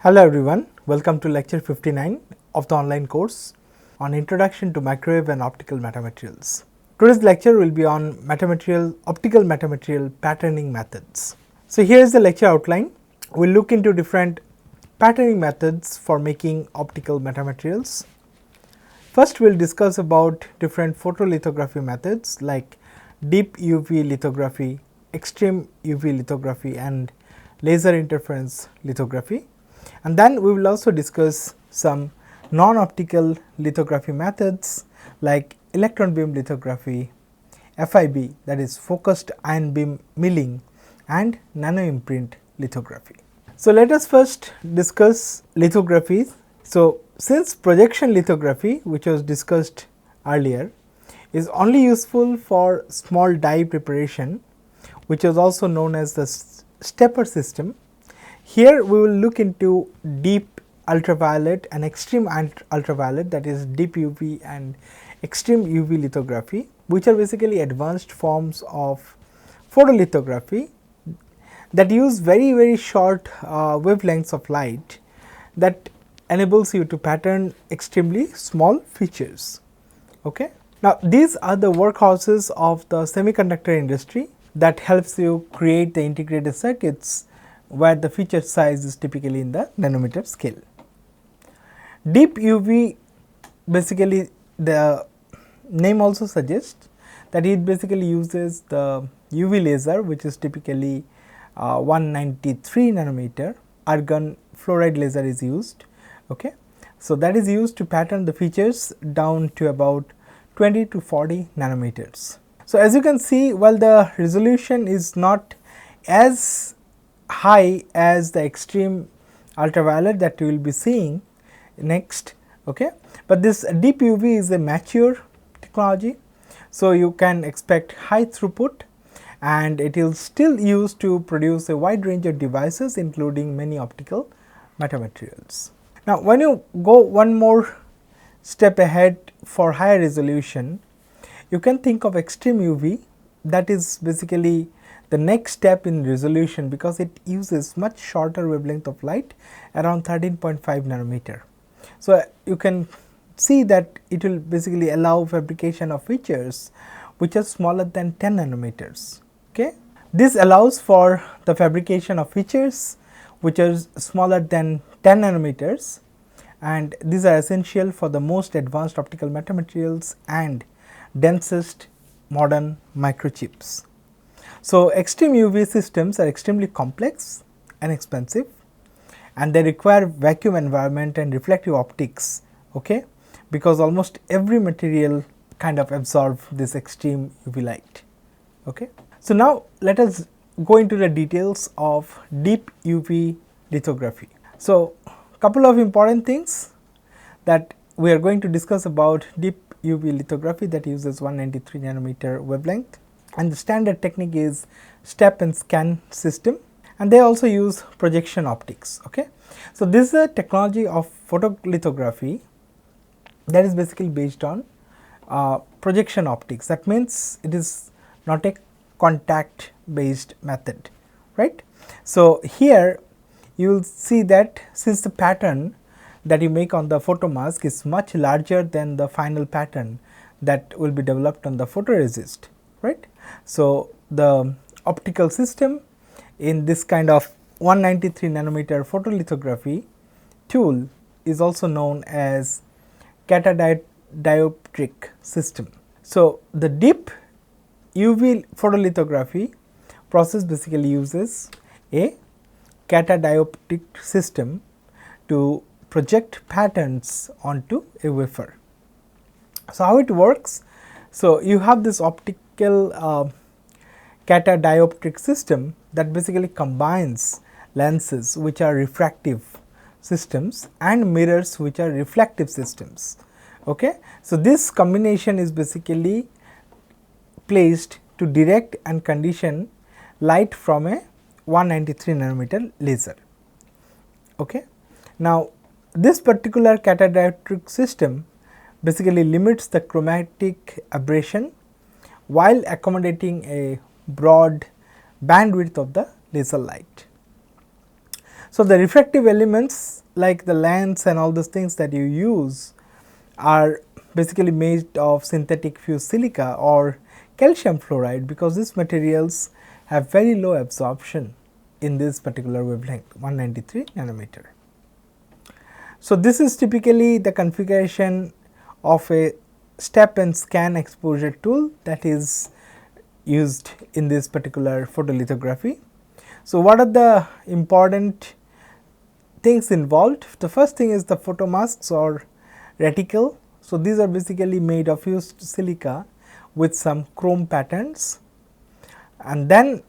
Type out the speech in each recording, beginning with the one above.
Hello everyone, welcome to lecture 59 of the online course on Introduction to Microwave and Optical Metamaterials. Today's lecture will be on optical metamaterial patterning methods. So here is the lecture outline. We will look into different patterning methods for making optical metamaterials. First we will discuss about different photolithography methods like deep UV lithography, extreme UV lithography and laser interference lithography. And then we will also discuss some non-optical lithography methods like electron beam lithography, FIB, that is focused ion beam milling, and nano imprint lithography. So let us first discuss lithography. So since projection lithography, which was discussed earlier, is only useful for small die preparation, which is also known as the stepper system. Here we will look into deep ultraviolet and extreme ultraviolet, that is deep UV and extreme UV lithography, which are basically advanced forms of photolithography that use very short wavelengths of light that enables you to pattern extremely small features. Okay. Now, these are the workhorses of the semiconductor industry that helps you create the integrated circuits where the feature size is typically in the nanometer scale. Deep UV, basically the name also suggests that it basically uses the UV laser, which is typically 193 nanometer. Argon fluoride laser is used. Okay. So, that is used to pattern the features down to about 20 to 40 nanometers. So, as you can see, while the resolution is not as high as the extreme ultraviolet that you will be seeing next, okay, but this deep UV is a mature technology. So, you can expect high throughput and it is still used to produce a wide range of devices including many optical metamaterials. Now, when you go one more step ahead for higher resolution, you can think of extreme UV, that is basically the next step in resolution because it uses much shorter wavelength of light, around 13.5 nanometer. So, you can see that it will basically allow fabrication of features which are smaller than 10 nanometers. Okay. This allows for the fabrication of features which are smaller than 10 nanometers, and these are essential for the most advanced optical metamaterials and densest modern microchips. So, extreme UV systems are extremely complex and expensive, and they require vacuum environment and reflective optics, okay, because almost every material kind of absorb this extreme UV light. Okay. So, now let us go into the details of deep UV lithography. So, couple of important things that we are going to discuss about deep UV lithography that uses 193 nanometer wavelength, and the standard technique is step and scan system, and they also use projection optics. Okay. So, this is a technology of photolithography that is basically based on projection optics. That means it is not a contact based method, right. So, here you will see that since the pattern that you make on the photomask is much larger than the final pattern that will be developed on the photoresist, right. So, the optical system in this kind of 193 nanometer photolithography tool is also known as catadioptric system. So, the deep UV photolithography process basically uses a catadioptric system to project patterns onto a wafer. So, how it works? So, you have this optical catadioptric system that basically combines lenses which are refractive systems and mirrors which are reflective systems. Okay. So, this combination is basically placed to direct and condition light from a 193 nanometer laser. Okay. Now, this particular catadioptric system basically limits the chromatic aberration while accommodating a broad bandwidth of the laser light. So, the refractive elements like the lens and all those things that you use are basically made of synthetic fused silica or calcium fluoride, because these materials have very low absorption in this particular wavelength 193 nanometer. So, this is typically the configuration of a step and scan exposure tool that is used in this particular photolithography. So, what are the important things involved? The first thing is the photomasks or reticle. So, these are basically made of fused silica with some chrome patterns, and then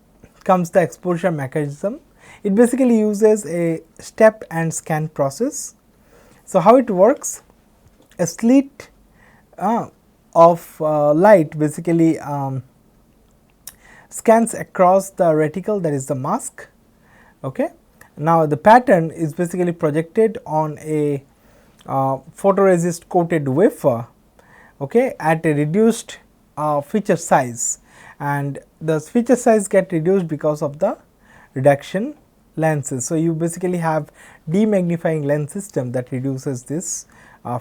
comes the exposure mechanism. It basically uses a step and scan process. So, how it works? A slit of light basically scans across the reticle, that is the mask. Okay. Now, the pattern is basically projected on a photoresist coated wafer, okay, at a reduced feature size, and the feature size get reduced because of the reduction lenses. So, you basically have demagnifying lens system that reduces this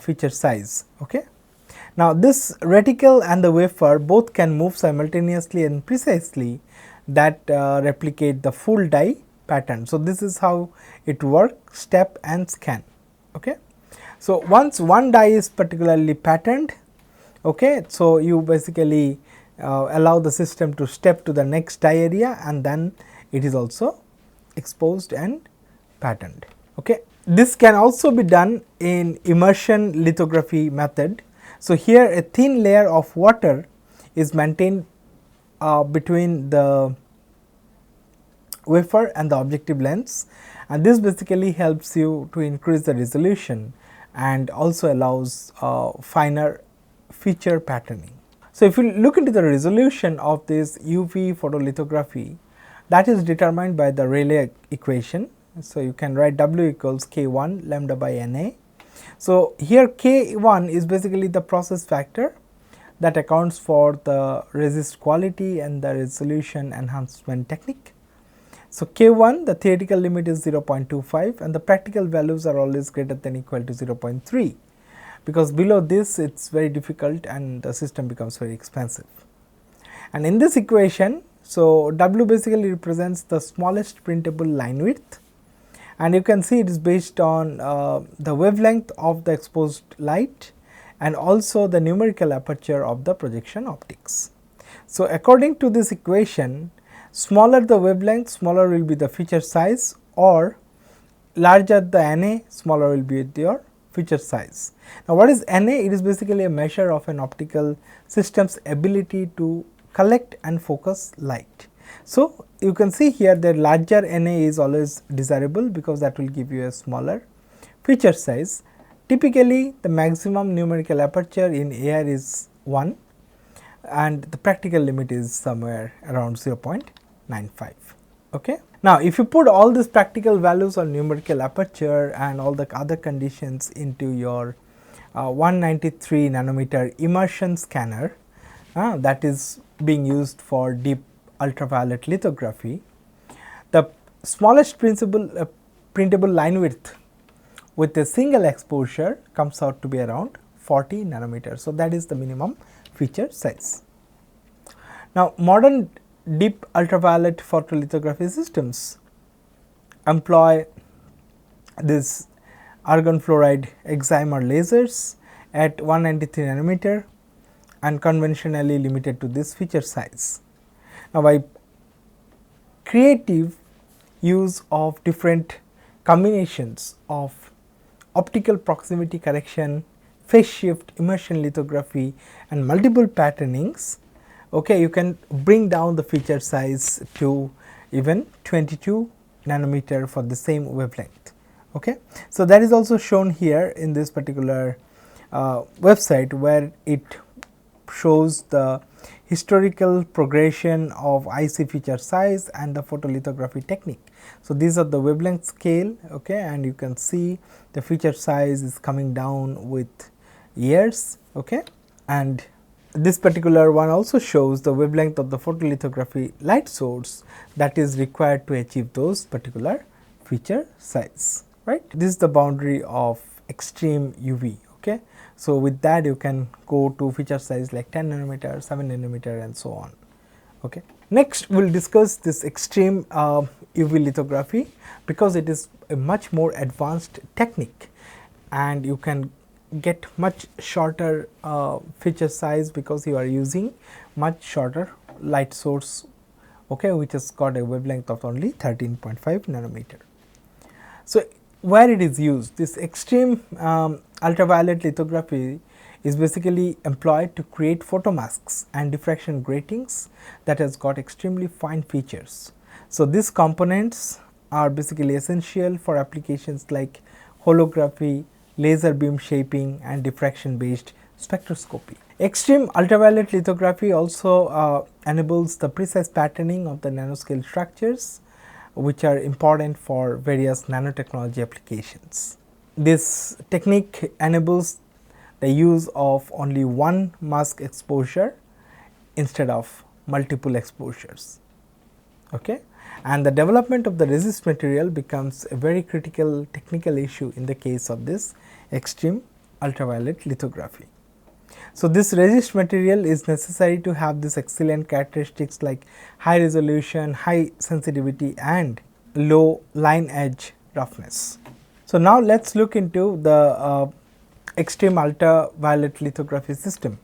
feature size. Okay. Now, this reticle and the wafer both can move simultaneously and precisely that replicate the full die pattern. So, this is how it works, step and scan. Okay. So, once one die is particularly patterned, okay, so you basically allow the system to step to the next die area, and then it is also exposed and patterned. Okay. This can also be done in immersion lithography method. So, here a thin layer of water is maintained between the wafer and the objective lens, and this basically helps you to increase the resolution and also allows finer feature patterning. So, if you look into the resolution of this UV photolithography, that is determined by the Rayleigh equation. So, you can write W equals K1 lambda by Na. So, here K1 is basically the process factor that accounts for the resist quality and the resolution enhancement technique. So, K1, the theoretical limit is 0.25 and the practical values are always greater than equal to 0.3, because below this it is very difficult and the system becomes very expensive. And in this equation, so W basically represents the smallest printable line width, and you can see it is based on the wavelength of the exposed light and also the numerical aperture of the projection optics. So, according to this equation, smaller the wavelength, smaller will be the feature size, or larger the Na, smaller will be your feature size. Now, what is Na? It is basically a measure of an optical system's ability to collect and focus light. So, you can see here that larger Na is always desirable, because that will give you a smaller feature size. Typically, the maximum numerical aperture in air is 1 and the practical limit is somewhere around 0.95. Okay. Now, if you put all these practical values on numerical aperture and all the other conditions into your 193 nanometer immersion scanner that is being used for deep ultraviolet lithography, the smallest printable line width with a single exposure comes out to be around 40 nanometers. So, that is the minimum feature size. Now, modern deep ultraviolet photolithography systems employ this argon fluoride excimer lasers at 193 nanometer and conventionally limited to this feature size. Now, by creative use of different combinations of optical proximity correction, phase shift, immersion lithography and multiple patternings, okay, you can bring down the feature size to even 22 nanometer for the same wavelength. Okay. So, that is also shown here in this particular website, where it shows the historical progression of IC feature size and the photolithography technique. So, these are the wavelength scale, okay, and you can see the feature size is coming down with years, okay, and this particular one also shows the wavelength of the photolithography light source that is required to achieve those particular feature size, right. This is the boundary of extreme UV. Okay. So, with that you can go to feature size like 10 nanometer, 7 nanometer and so on. Okay. Next we will discuss this extreme UV lithography, because it is a much more advanced technique and you can get much shorter feature size, because you are using much shorter light source, okay, which has got a wavelength of only 13.5 nanometer. So, where it is used, this extreme ultraviolet lithography is basically employed to create photomasks and diffraction gratings that has got extremely fine features. So, these components are basically essential for applications like holography, laser beam shaping and diffraction based spectroscopy. Extreme ultraviolet lithography also enables the precise patterning of the nanoscale structures, which are important for various nanotechnology applications. This technique enables the use of only one mask exposure instead of multiple exposures. Okay. And the development of the resist material becomes a very critical technical issue in the case of this extreme ultraviolet lithography. So, this resist material is necessary to have this excellent characteristics like high resolution, high sensitivity and low line edge roughness. So, now let us look into the extreme ultraviolet lithography system.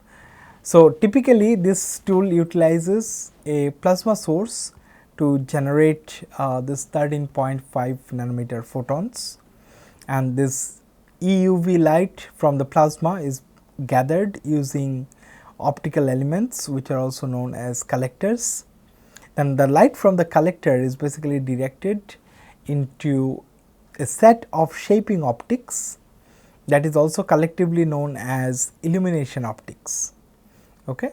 So, typically this tool utilizes a plasma source to generate this 13.5 nanometer photons, and this EUV light from the plasma is gathered using optical elements, which are also known as collectors, and the light from the collector is basically directed into a set of shaping optics that is also collectively known as illumination optics. Okay.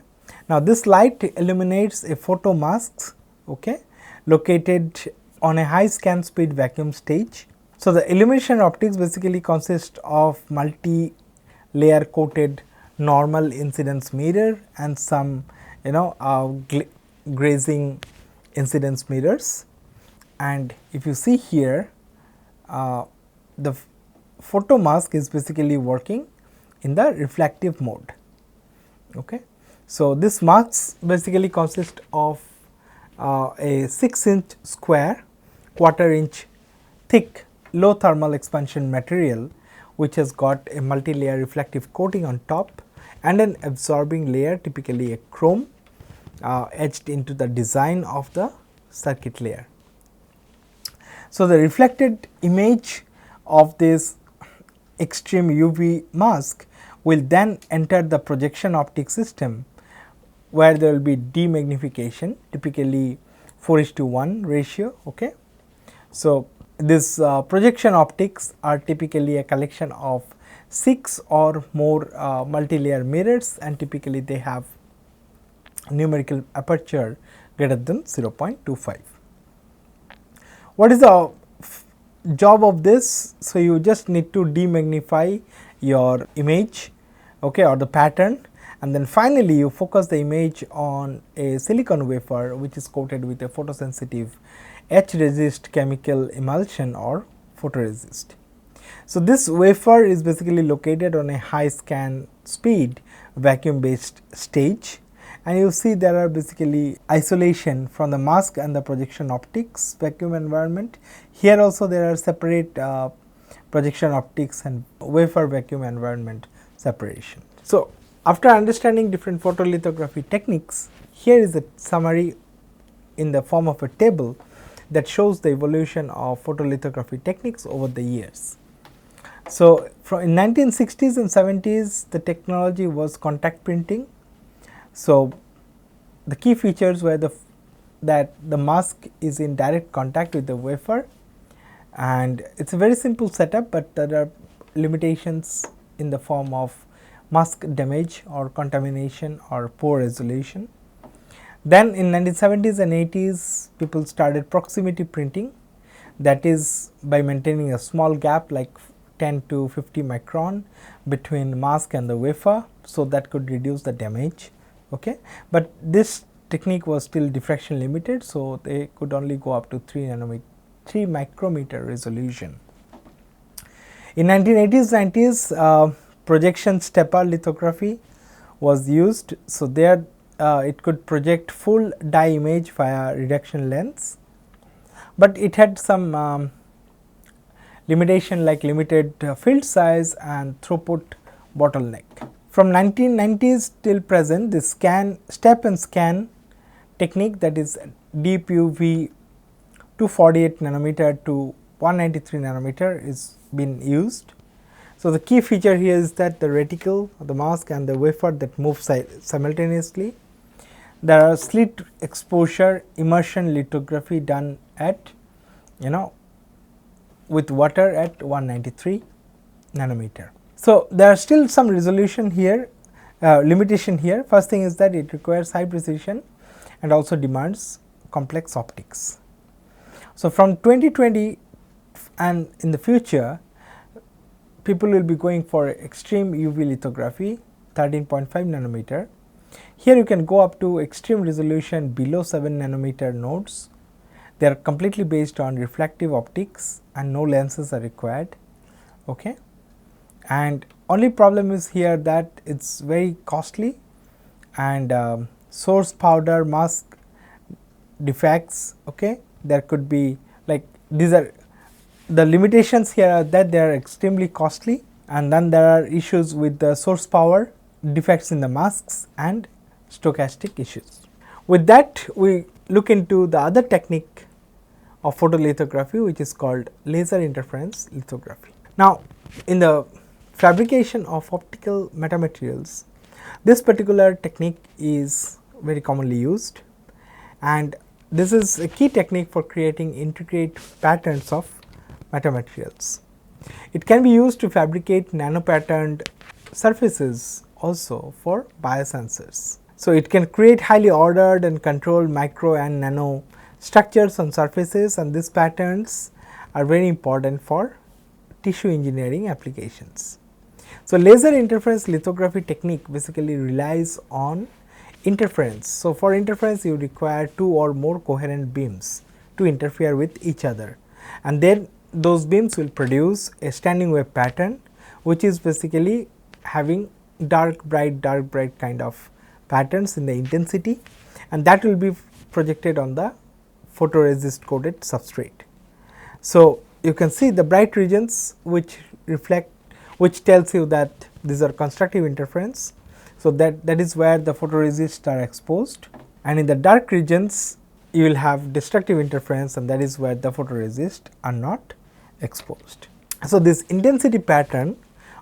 Now, this light illuminates a photomask, okay, located on a high scan speed vacuum stage. So, the illumination optics basically consist of multi-layer coated normal incidence mirror and some grazing incidence mirrors. And if you see here, the photomask is basically working in the reflective mode. Okay. So, this masks basically consist of a 6-inch square, quarter-inch thick low thermal expansion material, which has got a multi-layer reflective coating on top and an absorbing layer, typically a chrome, etched into the design of the circuit layer. So, the reflected image of this extreme UV mask will then enter the projection optic system, where there will be demagnification, typically 4:1 ratio. Okay. So, this projection optics are typically a collection of 6 or more multi-layer mirrors, and typically they have numerical aperture greater than 0.25. What is the job of this? So, you just need to demagnify your image, okay, or the pattern, and then finally you focus the image on a silicon wafer, which is coated with a photosensitive etch resist chemical emulsion or photoresist. So, this wafer is basically located on a high scan speed vacuum based stage, and you see there are basically isolation from the mask and the projection optics vacuum environment. Here also there are separate projection optics and wafer vacuum environment separation. So, after understanding different photolithography techniques, here is a summary in the form of a table that shows the evolution of photolithography techniques over the years. So, in 1960s and 70s, the technology was contact printing. So, the key features were that the mask is in direct contact with the wafer, and it is a very simple setup, but there are limitations in the form of mask damage or contamination or poor resolution. Then in 1970s and 80s, people started proximity printing, that is by maintaining a small gap like 10 to 50 micron between mask and the wafer, so that could reduce the damage. Okay. But this technique was still diffraction limited, so they could only go up to 3 nanometer 3 micrometer resolution. In 1980s 90s, projection stepper lithography was used. So, there it could project full dye image via reduction lens, but it had some limitation like limited field size and throughput bottleneck. From 1990s till present, the step and scan technique, that is deep UV 248 nanometer to 193 nanometer is been used. So, the key feature here is that the reticle, the mask and the wafer that move simultaneously. There are slit exposure immersion lithography done at with water at 193 nanometer. So, there are still some resolution here, limitation here. First thing is that it requires high precision and also demands complex optics. So, from 2020 and in the future, people will be going for extreme UV lithography 13.5 nanometer. Here you can go up to extreme resolution below 7 nanometer nodes. They are completely based on refractive optics and no lenses are required. Okay. And only problem is here that it is very costly and source powder mask defects. Okay. There could be like these are the limitations here are that they are extremely costly, and then there are issues with the source power, defects in the masks and stochastic issues. With that, we look into the other technique of photolithography, which is called laser interference lithography. Now, in the fabrication of optical metamaterials, this particular technique is very commonly used, and this is a key technique for creating intricate patterns of metamaterials. It can be used to fabricate nano patterned surfaces also for biosensors. So, it can create highly ordered and controlled micro and nano structures on surfaces, and these patterns are very important for tissue engineering applications. So, laser interference lithography technique basically relies on interference. So, for interference you require 2 or more coherent beams to interfere with each other, and then those beams will produce a standing wave pattern, which is basically having dark bright kind of patterns in the intensity, and that will be projected on the photoresist coated substrate. So, you can see the bright regions which reflect, which tells you that these are constructive interference. So, that is where the photoresists are exposed, and in the dark regions you will have destructive interference, and that is where the photoresists are not exposed. So, this intensity pattern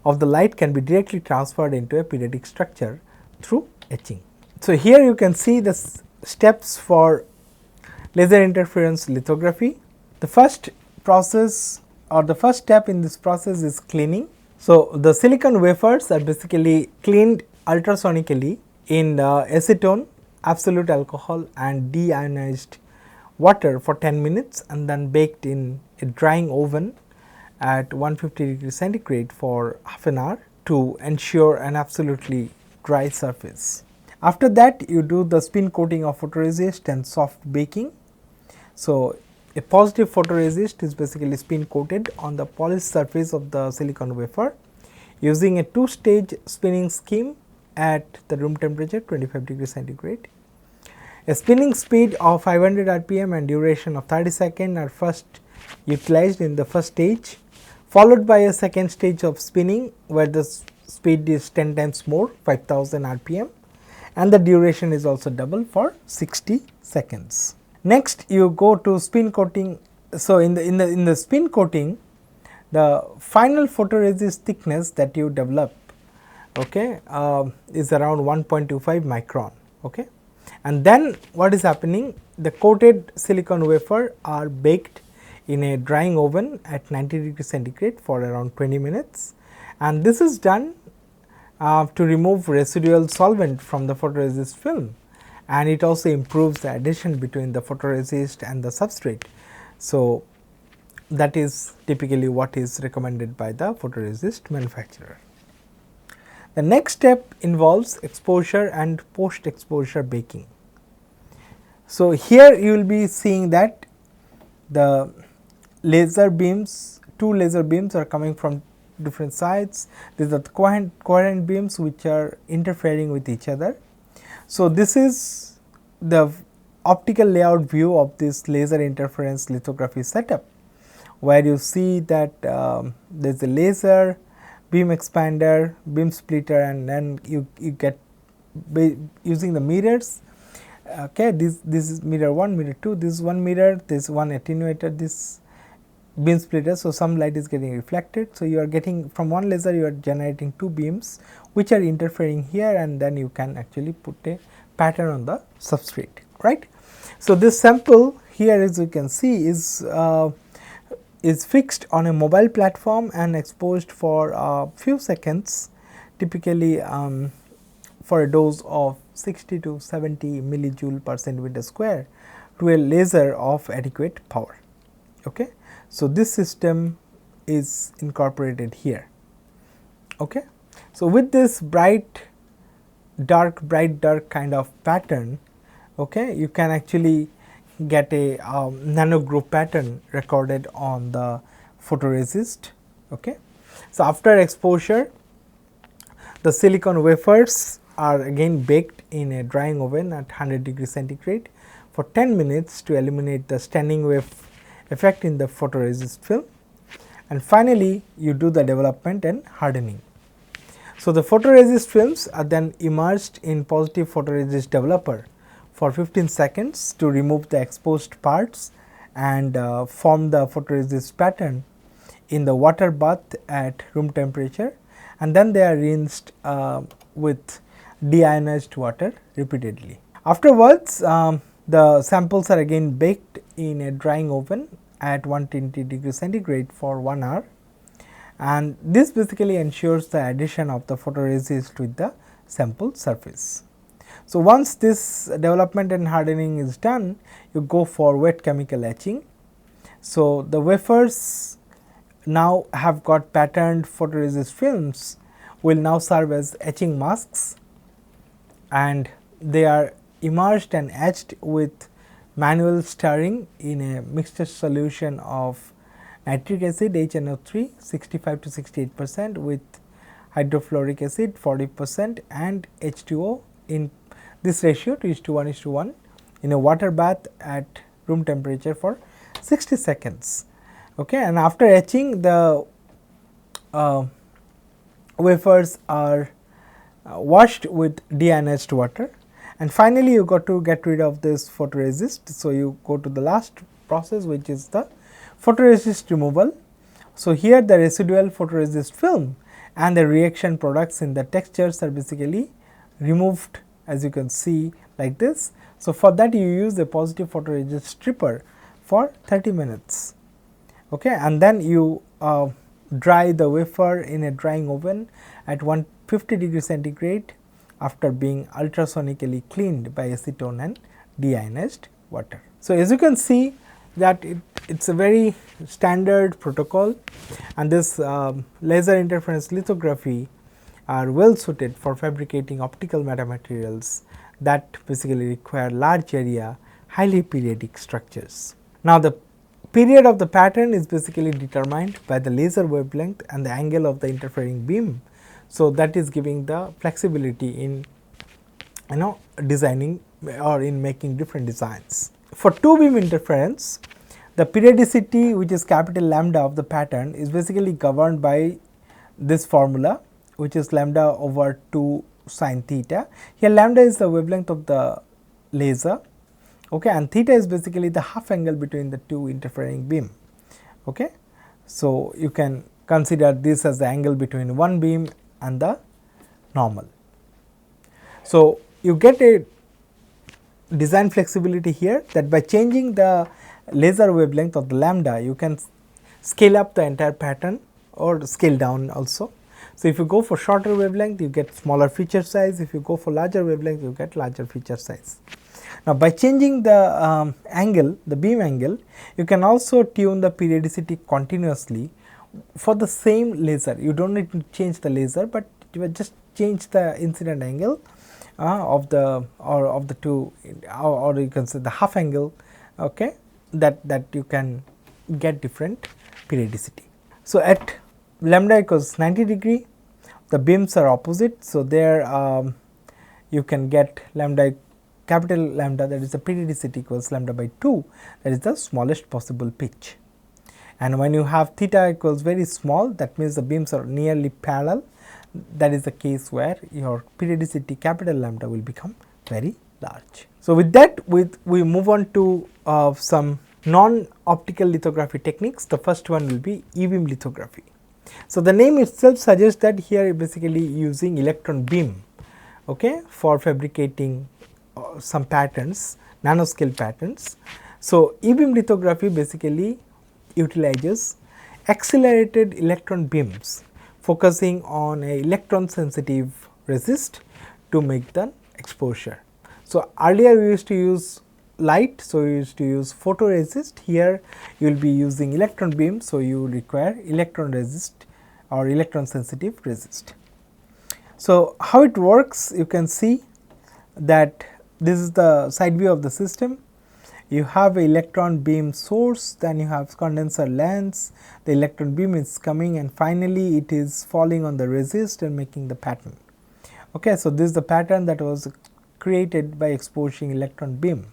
of the light can be directly transferred into a periodic structure through etching. So, here you can see the steps for laser interference lithography. The first process or the first step in this process is cleaning. So, the silicon wafers are basically cleaned ultrasonically in acetone, absolute alcohol and deionized water for 10 minutes and then baked in a drying oven at 150 degrees centigrade for half an hour to ensure an absolutely dry surface. After that, you do the spin coating of photoresist and soft baking. So, a positive photoresist is basically spin coated on the polished surface of the silicon wafer using a 2-stage spinning scheme at the room temperature 25 degrees centigrade. A spinning speed of 500 rpm and duration of 30 seconds are first utilized in the first stage, followed by a second stage of spinning where the speed is 10 times more, 5000 rpm, and the duration is also double for 60 seconds. Next, you go to spin coating. So, in the spin coating, the final photoresist thickness that you develop, okay, is around 1.25 micron. Okay. And then what is happening? The coated silicon wafer are baked in a drying oven at 90 degrees centigrade for around 20 minutes, and this is done to remove residual solvent from the photoresist film, and it also improves the adhesion between the photoresist and the substrate. So, that is typically what is recommended by the photoresist manufacturer. The next step involves exposure and post exposure baking. So, here you will be seeing that the laser beams, two laser beams are coming from different sides. These are the coherent beams which are interfering with each other. So, this is the optical layout view of this laser interference lithography setup, where you see that there is a laser, beam expander, beam splitter, and then you get using the mirrors. Okay, this is mirror 1, mirror 2, this is one mirror, this one attenuator, this beam splitter. So, some light is getting reflected. So, you are getting from one laser, you are generating two beams which are interfering here, and then you can actually put a pattern on the substrate, right. So, this sample here, as you can see, is fixed on a mobile platform and exposed for a few seconds, typically for a dose of 60 to 70 millijoule per centimeter square to a laser of adequate power. Okay. So, this system is incorporated here. Okay. So, with this bright dark kind of pattern, okay, you can actually get a nano groove pattern recorded on the photoresist. Okay. So, after exposure, the silicon wafers are again baked in a drying oven at 100 degree centigrade for 10 minutes to eliminate the standing wave effect in the photoresist film, and finally, you do the development and hardening. So, the photoresist films are then immersed in positive photoresist developer for 15 seconds to remove the exposed parts and form the photoresist pattern in the water bath at room temperature, and then they are rinsed with deionized water repeatedly. Afterwards, the samples are again baked in a drying oven at 120 degree centigrade for 1 hour, and this basically ensures the adhesion of the photoresist with the sample surface. So, once this development and hardening is done, you go for wet chemical etching. So, the wafers now have got patterned photoresist films will now serve as etching masks, and they are immersed and etched with manual stirring in a mixture solution of nitric acid HNO3 65 to 68% with hydrofluoric acid 40% and H2O in this ratio to 1:1 in a water bath at room temperature for 60 seconds. Okay, and after etching, the wafers are washed with deionized water, and finally, you got to get rid of this photoresist. So, you go to the last process, which is the photoresist removal. So, here the residual photoresist film and the reaction products in the textures are basically removed, as you can see like this. So, for that you use a positive photoresist stripper for 30 minutes, okay, and then you dry the wafer in a drying oven at 150 degree centigrade after being ultrasonically cleaned by acetone and deionized water. So, as you can see that it is a very standard protocol, and this laser interference lithography are well suited for fabricating optical metamaterials that basically require large area highly periodic structures. Now, the period of the pattern is basically determined by the laser wavelength and the angle of the interfering beam. So, that is giving the flexibility in designing or in making different designs. For two beam interference, the periodicity, which is capital lambda of the pattern, is basically governed by this formula, which is lambda over 2 sin theta. Here lambda is the wavelength of the laser, okay, and theta is basically the half angle between the two interfering beam. Okay. So, you can consider this as the angle between one beam and the normal. So, you get a design flexibility here, that by changing the laser wavelength of the lambda, you can scale up the entire pattern or scale down also. So, if you go for shorter wavelength, you get smaller feature size. If you go for larger wavelength, you get larger feature size. Now, by changing the angle, the beam angle, you can also tune the periodicity continuously for the same laser. You do not need to change the laser, but you just change the incident angle of the two, or you can say the half angle, okay, that you can get different periodicity. So, at lambda equals 90 degree, the beams are opposite. So, there you can get lambda, capital lambda, that is the periodicity equals lambda by 2, that is the smallest possible pitch. And when you have theta equals very small, that means the beams are nearly parallel, that is the case where your periodicity capital lambda will become very large. So, with that we move on to some non-optical lithography techniques. The first one will be E-beam lithography. So, the name itself suggests that here basically using electron beam, okay, for fabricating some patterns, nanoscale patterns. So, E-beam lithography basically utilizes accelerated electron beams focusing on a electron sensitive resist to make the exposure. So, earlier we used to use light, so we used to use photoresist. Here you will be using electron beam, so you require electron resist or electron sensitive resist. So, how it works, you can see that this is the side view of the system. You have a electron beam source, then you have condenser lens, the electron beam is coming and finally it is falling on the resist and making the pattern. Okay, so, this is the pattern that was created by exposing electron beam.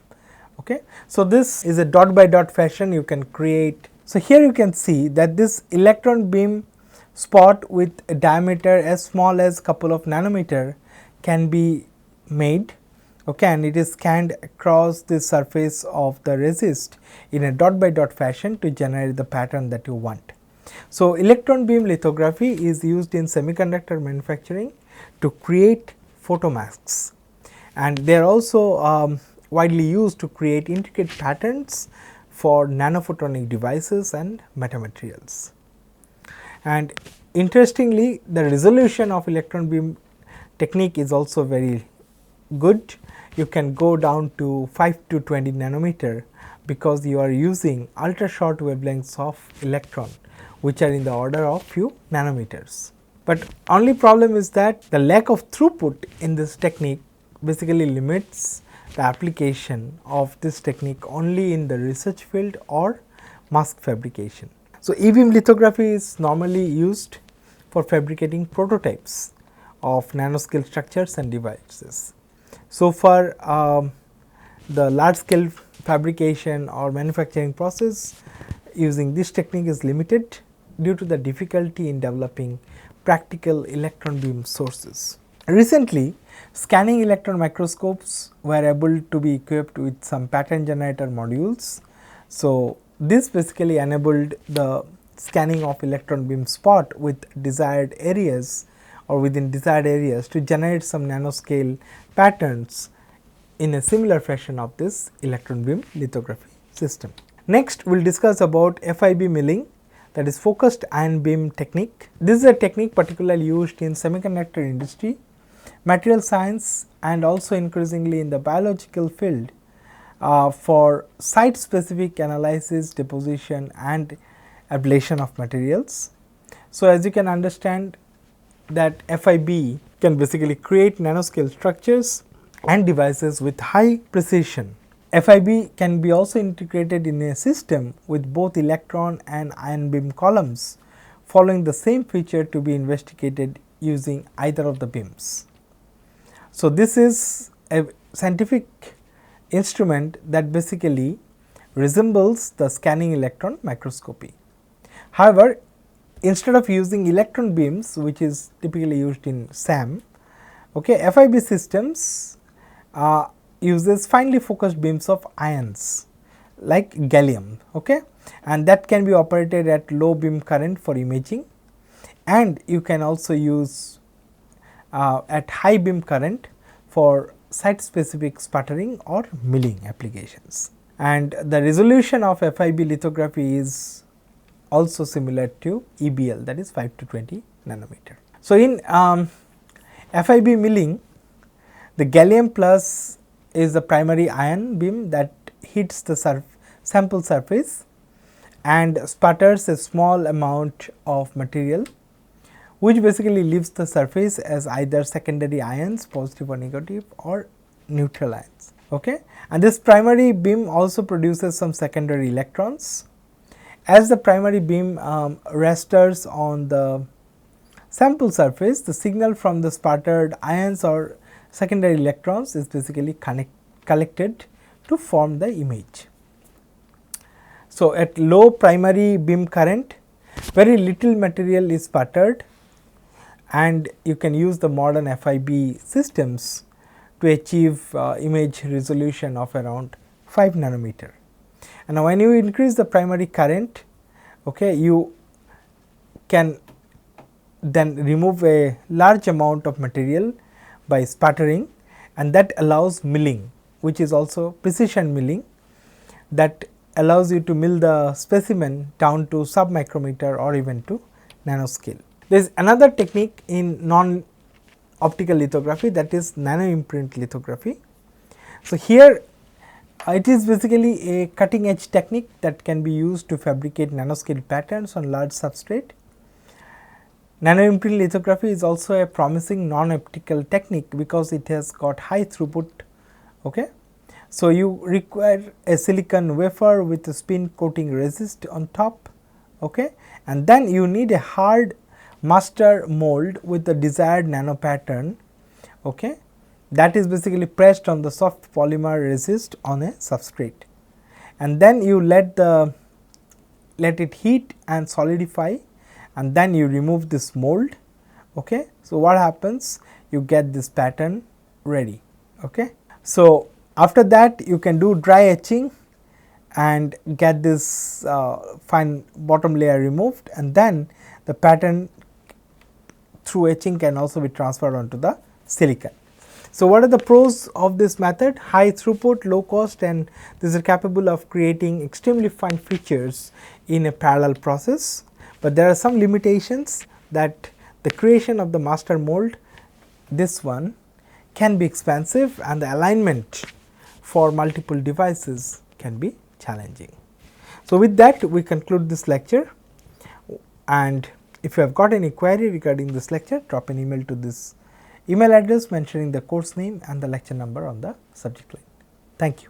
Okay. So, this is a dot by dot fashion you can create. So, here you can see that this electron beam spot with a diameter as small as couple of nanometer can be made, okay, and it is scanned across the surface of the resist in a dot by dot fashion to generate the pattern that you want. So, electron beam lithography is used in semiconductor manufacturing to create photomasks, and they are also widely used to create intricate patterns for nanophotonic devices and metamaterials. And interestingly, the resolution of electron beam technique is also very good. You can go down to 5 to 20 nanometer because you are using ultra short wavelengths of electron, which are in the order of few nanometers. But only problem is that the lack of throughput in this technique basically limits the application of this technique only in the research field or mask fabrication. So, E-beam lithography is normally used for fabricating prototypes of nanoscale structures and devices. So far, the large scale fabrication or manufacturing process using this technique is limited due to the difficulty in developing practical electron beam sources. Recently, scanning electron microscopes were able to be equipped with some pattern generator modules. So, this basically enabled the scanning of electron beam spot with desired areas or within desired areas to generate some nanoscale patterns in a similar fashion of this electron beam lithography system. Next, we will discuss about FIB milling, that is focused ion beam technique. This is a technique particularly used in semiconductor industry, material science and also increasingly in the biological field for site specific analysis, deposition and ablation of materials. So, as you can understand that FIB can basically create nanoscale structures and devices with high precision. FIB can be also integrated in a system with both electron and ion beam columns, following the same feature to be investigated using either of the beams. So, this is a scientific instrument that basically resembles the scanning electron microscopy. However, instead of using electron beams, which is typically used in SAM, okay, FIB systems uses finely focused beams of ions like gallium, okay, and that can be operated at low beam current for imaging, and you can also use at high beam current for site specific sputtering or milling applications. And the resolution of FIB lithography is also similar to EBL, that is 5 to 20 nanometer. So, in FIB milling, the gallium plus is the primary ion beam that hits the sample surface and sputters a small amount of material, which basically leaves the surface as either secondary ions, positive or negative, or neutral ions. Okay? And this primary beam also produces some secondary electrons, as the primary beam rests on the sample surface, the signal from the sputtered ions or secondary electrons is basically collected to form the image. So, at low primary beam current, very little material is sputtered, and you can use the modern FIB systems to achieve image resolution of around 5 nanometer. And now, when you increase the primary current, okay, you can then remove a large amount of material by sputtering, and that allows milling, which is also precision milling, that allows you to mill the specimen down to sub micrometer or even to nanoscale. There is another technique in non optical lithography, that is nano imprint lithography. So, here it is basically a cutting edge technique that can be used to fabricate nanoscale patterns on large substrate. Nano imprint lithography is also a promising non optical technique because it has got high throughput. Okay. So, you require a silicon wafer with a spin coating resist on top, okay, and then you need a hard master mold with the desired nano pattern, okay, that is basically pressed on the soft polymer resist on a substrate, and then you let it heat and solidify, and then you remove this mold. Okay. So, what happens? You get this pattern ready. Okay. So, after that you can do dry etching and get this fine bottom layer removed, and then the pattern through etching can also be transferred onto the silicon. So, what are the pros of this method? High throughput, low cost, and this is capable of creating extremely fine features in a parallel process, but there are some limitations, that the creation of the master mold, this one, can be expensive, and the alignment for multiple devices can be challenging. So, with that we conclude this lecture, and if you have got any query regarding this lecture, drop an email to this email address mentioning the course name and the lecture number on the subject line. Thank you.